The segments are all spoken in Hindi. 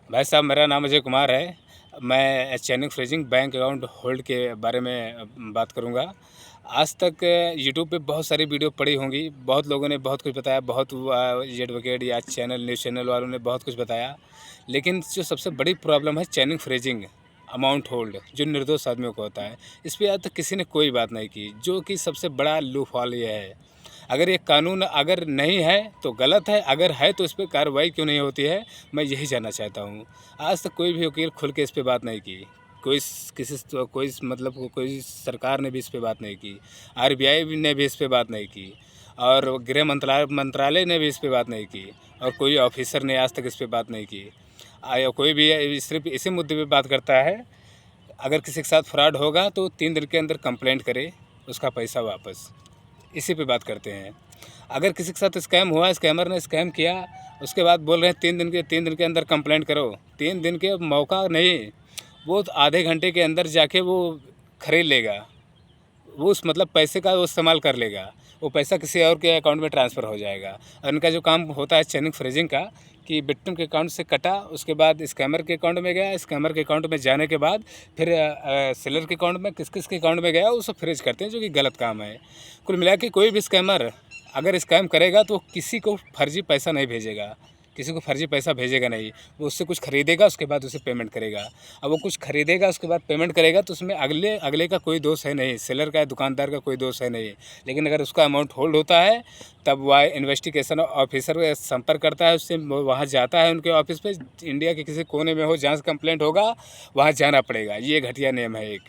भाई साहब, मेरा नाम अजय कुमार है। मैं चैनिंग फ्रेजिंग बैंक अकाउंट होल्ड के बारे में बात करूंगा। आज तक यूट्यूब पे बहुत सारी वीडियो पड़ी होंगी, बहुत लोगों ने बहुत कुछ बताया, बहुत एडवोकेट या चैनल न्यूज़ चैनल वालों ने बहुत कुछ बताया। लेकिन जो सबसे बड़ी प्रॉब्लम है चैनिंग फ्रेजिंग अमाउंट होल्ड, जो निर्दोष आदमियों को होता है, इस पर आज तक किसी ने कोई बात नहीं की, जो कि सबसे बड़ा लूप हॉल ये है। अगर ये कानून अगर नहीं है तो गलत है, अगर है तो इस पर कार्रवाई क्यों नहीं होती है, मैं यही जानना चाहता हूँ। आज तक कोई भी वकील खुल के इस पे बात नहीं की, कोई मतलब कोई सरकार ने भी इस पे बात नहीं की, आरबीआई ने भी इस पे बात नहीं की, और गृह मंत्रालय ने भी इस पे बात नहीं की, और कोई ऑफिसर ने आज तक इस पे बात नहीं की। आया कोई भी सिर्फ इसी मुद्दे पे बात करता है, अगर किसी के साथ फ्रॉड होगा तो 3 दिन के अंदर कंप्लेंट करे, उसका पैसा वापस, इसी पे बात करते हैं। अगर किसी के साथ स्कैम हुआ, स्कैमर ने स्कैम किया, उसके बाद बोल रहे हैं 3 दिन के अंदर कंप्लेंट करो। 3 दिन के मौका नहीं, वो आधे घंटे के अंदर जाके वो खरीद लेगा, वो उस मतलब पैसे का वो इस्तेमाल कर लेगा, वो पैसा किसी और के अकाउंट में ट्रांसफ़र हो जाएगा। और इनका जो काम होता है चैनिंग फ्रेजिंग का, कि विक्टिम के अकाउंट से कटा, उसके बाद स्कैमर के अकाउंट में गया, स्कैमर के अकाउंट में जाने के बाद फिर सेलर के अकाउंट में किस किस के अकाउंट में गया, वो सब फ्रीज करते हैं, जो कि गलत काम है। कुल मिला के कोई भी स्कैमर अगर स्कैम करेगा तो किसी को फर्जी पैसा नहीं भेजेगा, किसी को फर्जी पैसा भेजेगा नहीं। वो उससे कुछ खरीदेगा, उसके बाद उसे पेमेंट करेगा। अब वो कुछ खरीदेगा, उसके बाद पेमेंट करेगा, तो उसमें अगले का कोई दोष है नहीं, सेलर का, दुकानदार का कोई दोष है नहीं। लेकिन अगर उसका अमाउंट होल्ड होता है, तब वह इन्वेस्टिगेशन ऑफिसर का संपर्क करता है, उससे वहाँ जाता है उनके ऑफिस पे, इंडिया के किसी कोने में हो जहाँ से कंप्लेंट होगा वहाँ जाना पड़ेगा। ये घटिया नियम है एक।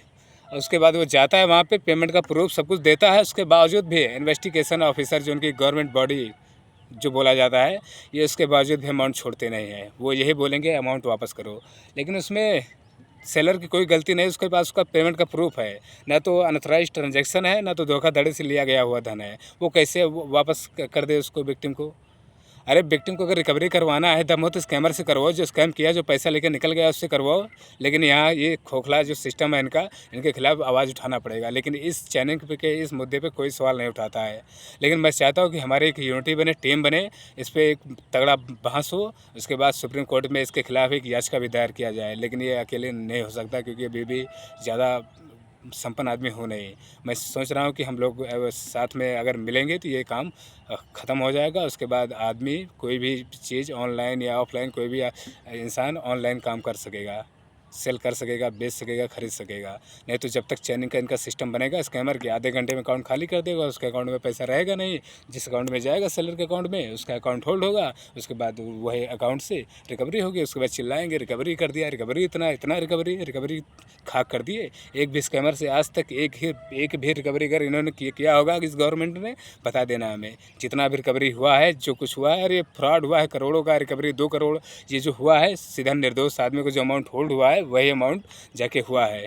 और उसके बाद वो जाता है वहाँ पे, पेमेंट का प्रूफ सब कुछ देता है, उसके बावजूद भी इन्वेस्टिगेशन ऑफिसर, जो उनकी गवर्नमेंट बॉडी जो बोला जाता है, ये उसके बावजूद भी अमाउंट छोड़ते नहीं हैं। वो यही बोलेंगे अमाउंट वापस करो, लेकिन उसमें सेलर की कोई गलती नहीं, उसके पास उसका पेमेंट का प्रूफ है, ना तो अनऑथराइज्ड ट्रांजैक्शन है, ना तो धोखाधड़ी से लिया गया हुआ धन है। वो कैसे वापस कर दे उसको, विक्टिम को? अरे विक्टिम को अगर रिकवरी करवाना है, दम हो तो स्कैमर से करवाओ, जो स्कैम किया, जो पैसा लेकर निकल गया, उससे करवाओ। लेकिन यहाँ ये खोखला जो सिस्टम है इनका, इनके खिलाफ आवाज़ उठाना पड़ेगा। लेकिन इस चैनल पे इस मुद्दे पे कोई सवाल नहीं उठाता है। लेकिन मैं चाहता हूँ कि हमारी एक यूनिटी बने, टीम बने, इस पर एक तगड़ा बहस हो, उसके बाद सुप्रीम कोर्ट में इसके खिलाफ एक याचिका भी दायर किया जाए। लेकिन ये अकेले नहीं हो सकता, क्योंकि अभी भी ज़्यादा संपन्न आदमी हो नहीं। मैं सोच रहा हूँ कि हम लोग साथ में अगर मिलेंगे तो ये काम ख़त्म हो जाएगा। उसके बाद आदमी कोई भी चीज़ ऑनलाइन या ऑफलाइन, कोई भी इंसान ऑनलाइन काम कर सकेगा, सेल कर सकेगा, बेच सकेगा, खरीद सकेगा। नहीं तो जब तक चैनिंग का इनका सिस्टम बनेगा, स्कैमर के आधे घंटे में अकाउंट खाली कर देगा, उसके अकाउंट में पैसा रहेगा नहीं। जिस अकाउंट में जाएगा सेलर के अकाउंट में, उसका अकाउंट होल्ड होगा, उसके बाद वही अकाउंट से रिकवरी होगी। उसके बाद चिल्लाएंगे रिकवरी कर दिया, रिकवरी इतना इतना, रिकवरी खाक कर दिए। एक भी स्कैमर से आज तक एक भी रिकवरी अगर इन्होंने किया होगा इस गवर्नमेंट ने, बता देना हमें। जितना भी रिकवरी हुआ है, जो कुछ हुआ है, अरे फ्रॉड हुआ है करोड़ों का, रिकवरी 2 करोड़, ये जो हुआ है सीधा निर्दोष आदमी को जो अमाउंट होल्ड हुआ है वही अमाउंट जाके हुआ है।